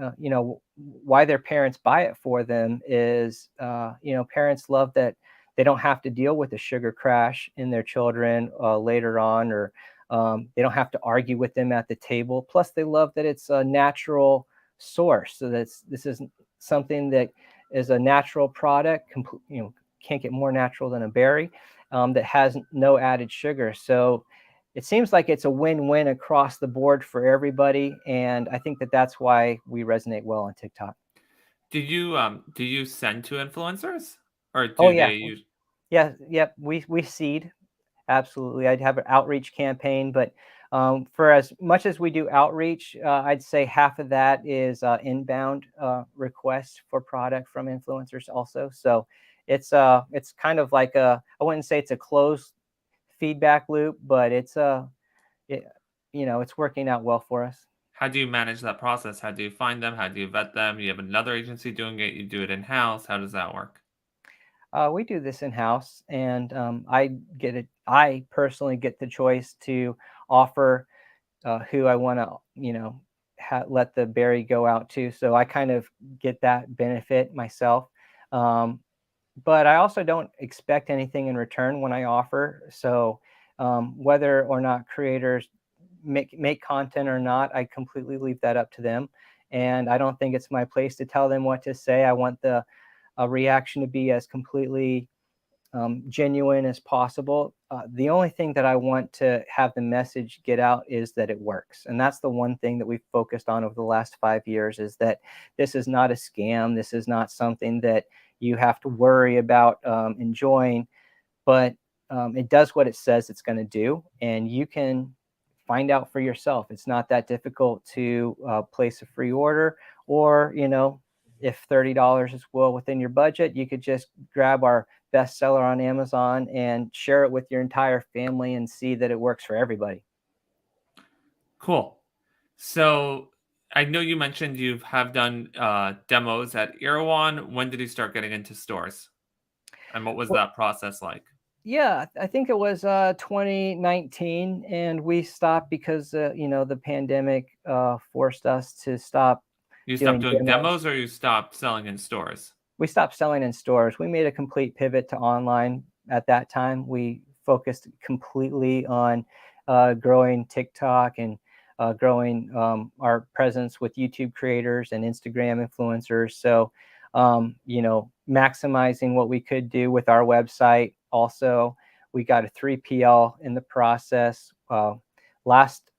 why their parents buy it for them is parents love that they don't have to deal with a sugar crash in their children later on, or they don't have to argue with them at the table. Plus they love that it's a natural source, so this is something that is a natural product. Can't get more natural than a berry, that has no added sugar. So it seems like it's a win-win across the board for everybody, and I think that that's why we resonate well on TikTok. Do you send to influencers or Oh do yeah, they use? yeah, yep. We seed, absolutely. I'd have an outreach campaign, but for as much as we do outreach, I'd say half of that is inbound requests for product from influencers also. So it's kind of like I wouldn't say it's a closed feedback loop, but it, it's working out well for us. How do you manage that process? How do you find them? How do you vet them? You have another agency doing it, you do it in-house. How does that work? We do this in house, and I get it. I personally get the choice to offer who I want to, let the berry go out to. So I kind of get that benefit myself. Um, but I also don't expect anything in return when I offer. So whether or not creators make content or not, I completely leave that up to them. And I don't think it's my place to tell them what to say. I want the reaction to be as completely genuine as possible. The only thing that I want to have the message get out is that it works. And that's the one thing that we've focused on over the last 5 years, is that this is not a scam. This is not something that you have to worry about enjoying, but it does what it says it's going to do. And you can find out for yourself. It's not that difficult to place a free order, or, if $30 is well within your budget, you could just grab our bestseller on Amazon and share it with your entire family and see that it works for everybody. Cool. So I know you mentioned you have done demos at Erewhon. When did you start getting into stores? And what was Well, that process like? yeah, I think it was 2019, and we stopped because the pandemic forced us to stop You stopped doing doing demos. demos or you stopped selling in stores? We stopped selling in stores. We made a complete pivot to online at that time. We focused completely on growing TikTok and growing our presence with YouTube creators and Instagram influencers. So, maximizing what we could do with our website. Also, we got a 3PL in the process. Last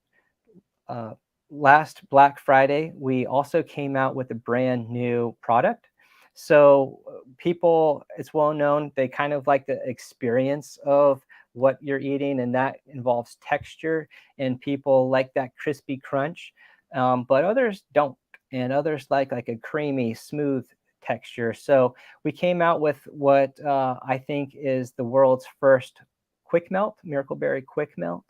uh, last Black Friday, we also came out with a brand new product. So people, it's well known, they kind of like the experience of what you're eating, and that involves texture, and people like that crispy crunch. But others don't, and others like a creamy, smooth texture. So we came out with what I think is the world's first quick melt, Miracle Berry quick melt.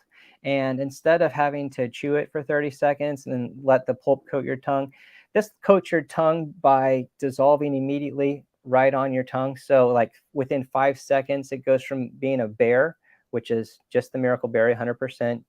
And instead of having to chew it for 30 seconds and let the pulp coat your tongue, this coats your tongue by dissolving immediately right on your tongue. So like within 5 seconds, it goes from being a bear, which is just the Miracle Berry 100%,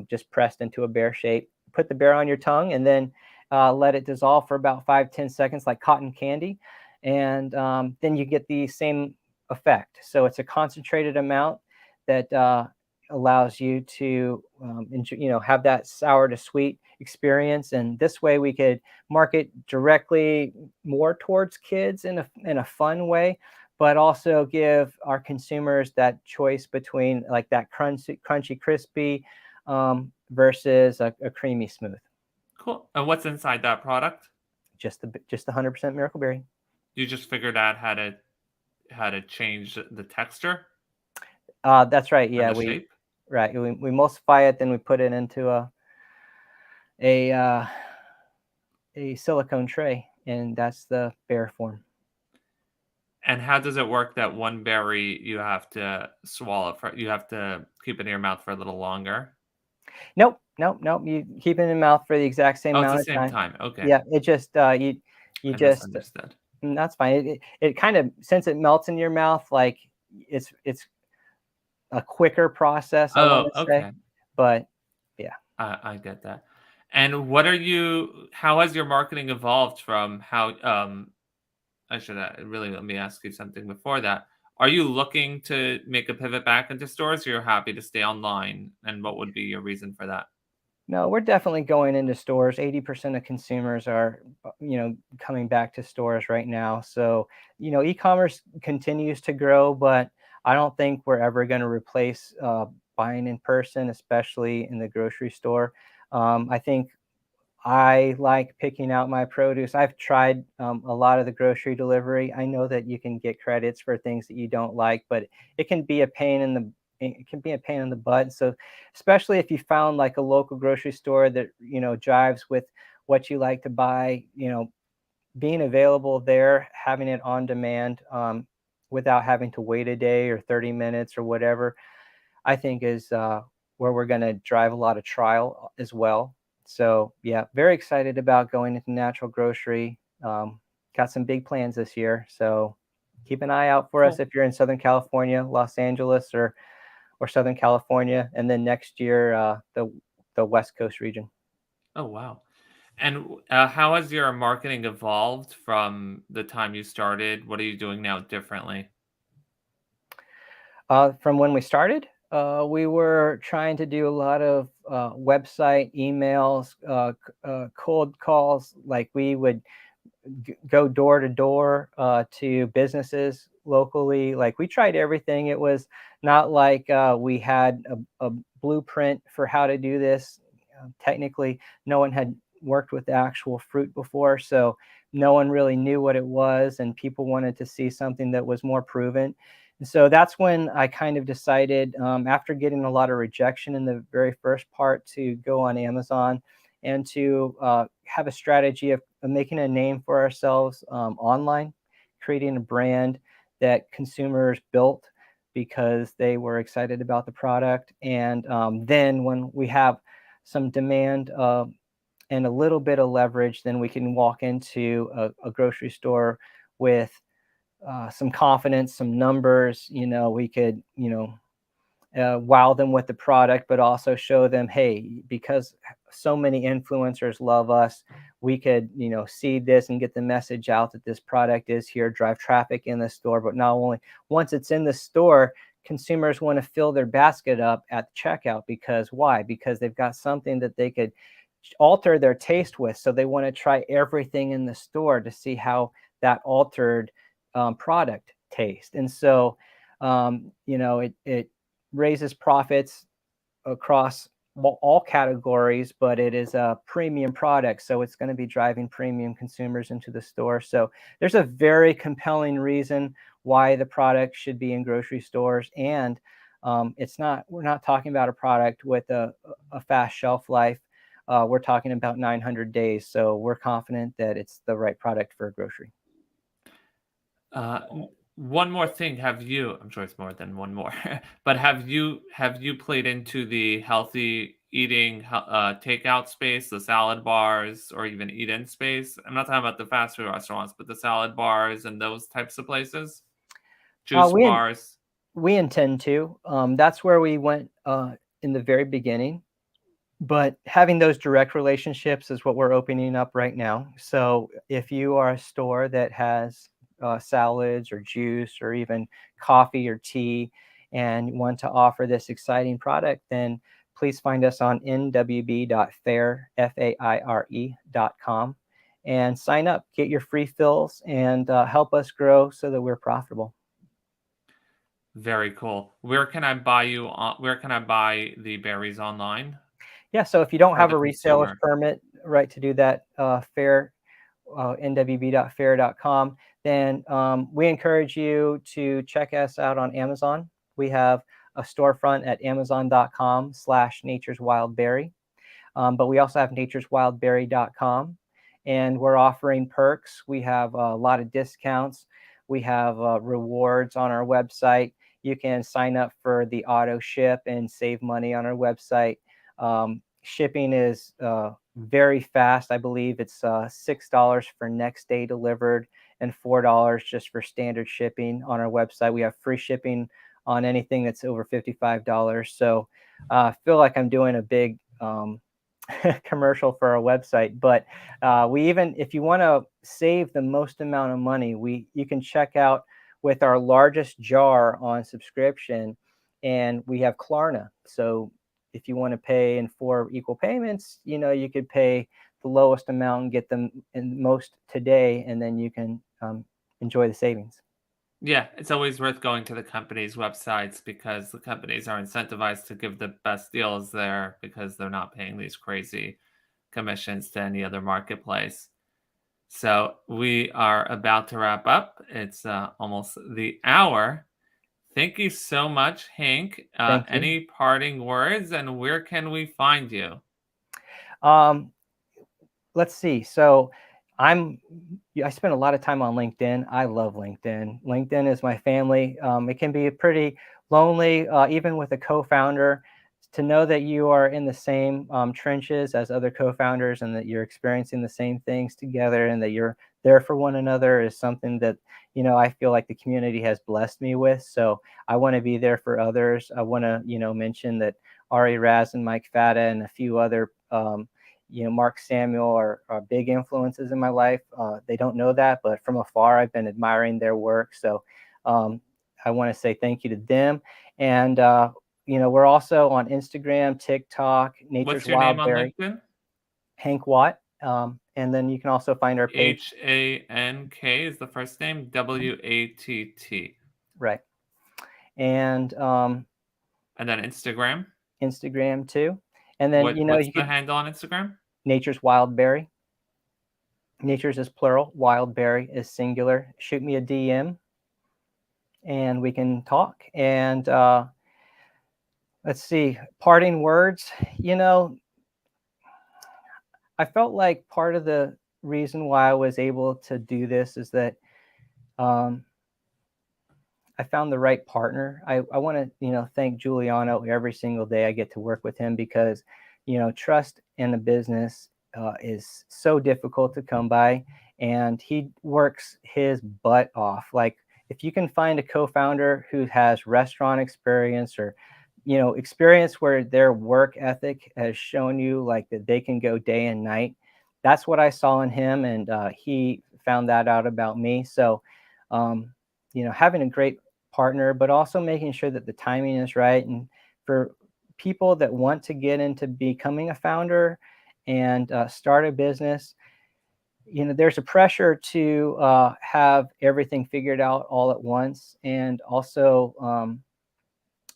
just pressed into a bear shape. Put the bear on your tongue and then let it dissolve for about 5-10 seconds like cotton candy. And then you get the same effect. So it's a concentrated amount that allows you to enjoy, have that sour to sweet experience. And this way we could market directly more towards kids in a fun way, but also give our consumers that choice between like that crunchy crispy versus a creamy smooth. Cool. And what's inside that product? Just the 100% Miracle Berry. You just figured out how to change the texture That's right. and Yeah, the shape. we emulsify it, then we put it into a uh, a silicone tray, and that's the bear form. And how does it work that one berry you have to swallow for? You have to keep it in your mouth for a little longer. Nope, nope, nope. You keep it in your mouth for the exact same Oh, it's the amount of same time. time. Okay, Yeah, it just you I just misunderstood. that's fine. It kind of, since it melts in your mouth, like it's a quicker process, I want Oh, to say, okay. but yeah. I get that. And what are you? How has your marketing evolved from how? I should really let me ask you something before that. Are you looking to make a pivot back into stores, or you're happy to stay online? And what would be your reason for that? No, we're definitely going into stores. 80% of consumers are, coming back to stores right now. So, e-commerce continues to grow, but I don't think we're ever going to replace buying in person, especially in the grocery store. I think I like picking out my produce. I've tried a lot of the grocery delivery. I know that you can get credits for things that you don't like, but it can be a pain in the butt. So, especially if you found like a local grocery store that jives with what you like to buy, being available there, having it on demand without having to wait a day or 30 minutes or whatever, I think is where we're going to drive a lot of trial as well. So yeah, very excited about going into natural grocery. Got some big plans this year, so keep an eye out for us Cool. if you're in Southern California, Los Angeles, or Southern California, and then next year the West Coast region. Oh, wow. And how has your marketing evolved from the time you started? What are you doing now differently? From when we started, we were trying to do a lot of website emails, cold calls. Like we would go door to door to businesses locally. Like we tried everything. It was not like we had a blueprint for how to do this. Technically, no one had worked with the actual fruit before, so no one really knew what it was, and people wanted to see something that was more proven. And so that's when I kind of decided, after getting a lot of rejection in the very first part, to go on Amazon and to have a strategy of making a name for ourselves online, creating a brand that consumers built because they were excited about the product. And then when we have some demand and a little bit of leverage, then we can walk into a grocery store with some confidence, some numbers. We could, wow them with the product, but also show them, hey, because so many influencers love us, we could, see this and get the message out that this product is here, drive traffic in the store. But not only once it's in the store, consumers want to fill their basket up at the checkout. Because why? Because they've got something that they could alter their taste with. So they want to try everything in the store to see how that altered product tastes. And so, it raises profits across all categories, but it is a premium product. So it's going to be driving premium consumers into the store. So there's a very compelling reason why the product should be in grocery stores. And we're not talking about a product with a fast shelf life. We're talking about 900 days. So we're confident that it's the right product for a grocery. One more thing, have you I'm sure it's more than one more, but have you played into the healthy eating, takeout space, the salad bars, or even eat-in space? I'm not talking about the fast food restaurants, but the salad bars and those types of places? Uh, Juice we bars? we intend to. That's where we went in the very beginning. But having those direct relationships is what we're opening up right now. So if you are a store that has salads or juice or even coffee or tea and want to offer this exciting product, then please find us on nwb.fair, faire.com, and sign up, get your free fills, and help us grow so that we're profitable. Very cool. Where can I buy the berries online? Yeah, so if you don't For have the a reseller's consumer. permit, right, to do that, fair, nwb.fair.com, then we encourage you to check us out on Amazon. We have a storefront at amazon.com/nature's wild berry. But we also have natureswildberry.com, and we're offering perks. We have a lot of discounts. We have rewards on our website. You can sign up for the auto ship and save money on our website. Shipping is very fast. I believe it's $6 for next day delivered and $4 just for standard shipping on our website. We have free shipping on anything that's over $55. So I feel like I'm doing a big commercial for our website, but we even, if you want to save the most amount of money, you can check out with our largest jar on subscription, and we have Klarna. So if you want to pay in 4 equal payments, you could pay the lowest amount and get them in most today, and then you can enjoy the savings. Yeah, it's always worth going to the company's websites because the companies are incentivized to give the best deals there because they're not paying these crazy commissions to any other marketplace. So we are about to wrap up. It's almost the hour. Thank you so much, Hank. Thank you. Any parting words, and where can we find you? Um, let's see. So I'm I spend a lot of time on LinkedIn. I love LinkedIn. LinkedIn is my family. It can be pretty lonely, even with a co-founder. To know that you are in the same trenches as other co-founders and that you're experiencing the same things together and that you're there for one another is something that I feel like the community has blessed me with. So I want to be there for others. I want to mention that Ari Raz and Mike Fata and a few other Mark Samuel are big influences in my life. They don't know that, but from afar, I've been admiring their work. So I want to say thank you to them. And, we're also on Instagram, TikTok, Nature's What's your name Wild on Berry, LinkedIn? Hank Watt. And then you can also find our page, Hank is the first name, Watt. right. And And then Instagram. Instagram too. And then, What's you the could, handle on Instagram? Nature's Wild Berry. Nature's is plural, Wild Berry is singular. Shoot me a DM and we can talk. And let's see, parting words. You know, I felt like part of the reason why I was able to do this is that um, I found the right partner. I want to, thank Giuliano every single day I get to work with him because, trust in a business is so difficult to come by, and he works his butt off. Like if you can find a co-founder who has restaurant experience or, experience where their work ethic has shown you like that they can go day and night. That's what I saw in him, and he found that out about me. So, having a great partner, but also making sure that the timing is right. And for people that want to get into becoming a founder and start a business, there's a pressure to have everything figured out all at once, and also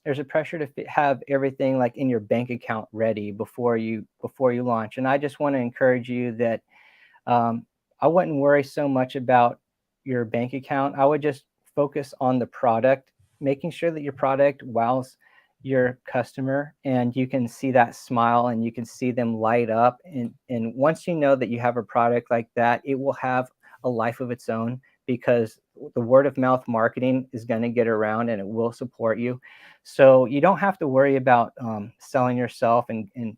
there's a pressure to have everything like in your bank account ready before you launch. And I just want to encourage you that I wouldn't worry so much about your bank account. I would just focus on the product, making sure that your product wows your customer and you can see that smile and you can see them light up. And once you know that you have a product like that, it will have a life of its own because the word of mouth marketing is going to get around and it will support you. So you don't have to worry about selling yourself and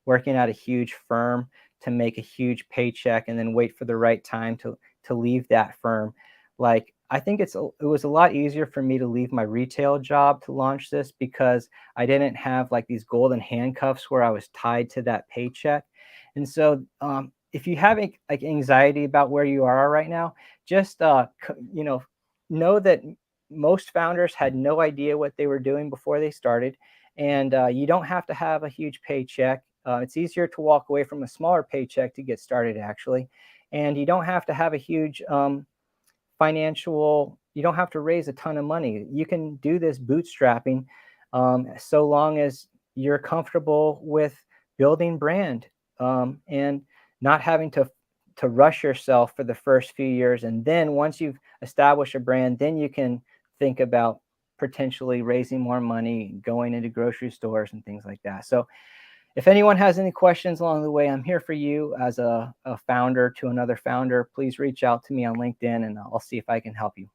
working at a huge firm to make a huge paycheck and then wait for the right time to leave that firm. Like, I think it was a lot easier for me to leave my retail job to launch this because I didn't have like these golden handcuffs where I was tied to that paycheck. And so if you have like anxiety about where you are right now, just know that most founders had no idea what they were doing before they started, and you don't have to have a huge paycheck. It's easier to walk away from a smaller paycheck to get started, actually, and you don't have to have a huge financial. You don't have to raise a ton of money. You can do this bootstrapping, so long as you're comfortable with building brand, and not having to rush yourself for the first few years. And then once you've established a brand, then you can think about potentially raising more money, going into grocery stores and things like that. So if anyone has any questions along the way, I'm here for you as a founder to another founder. Please reach out to me on LinkedIn and I'll see if I can help you.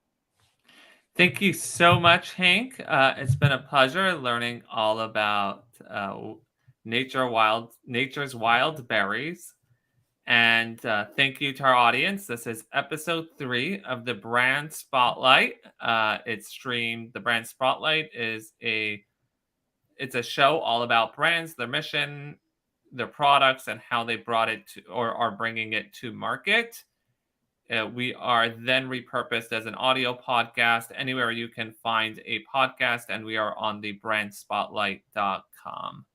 Thank you so much, Hank. It's been a pleasure learning all about nature's wild berries. And thank you to our audience. This is episode 3 of the Brand Spotlight. It's streamed. The Brand Spotlight is it's a show all about brands, their mission, their products, and how they brought it to or are bringing it to market. We are then repurposed as an audio podcast anywhere you can find a podcast, and we are on the brandspotlight.com.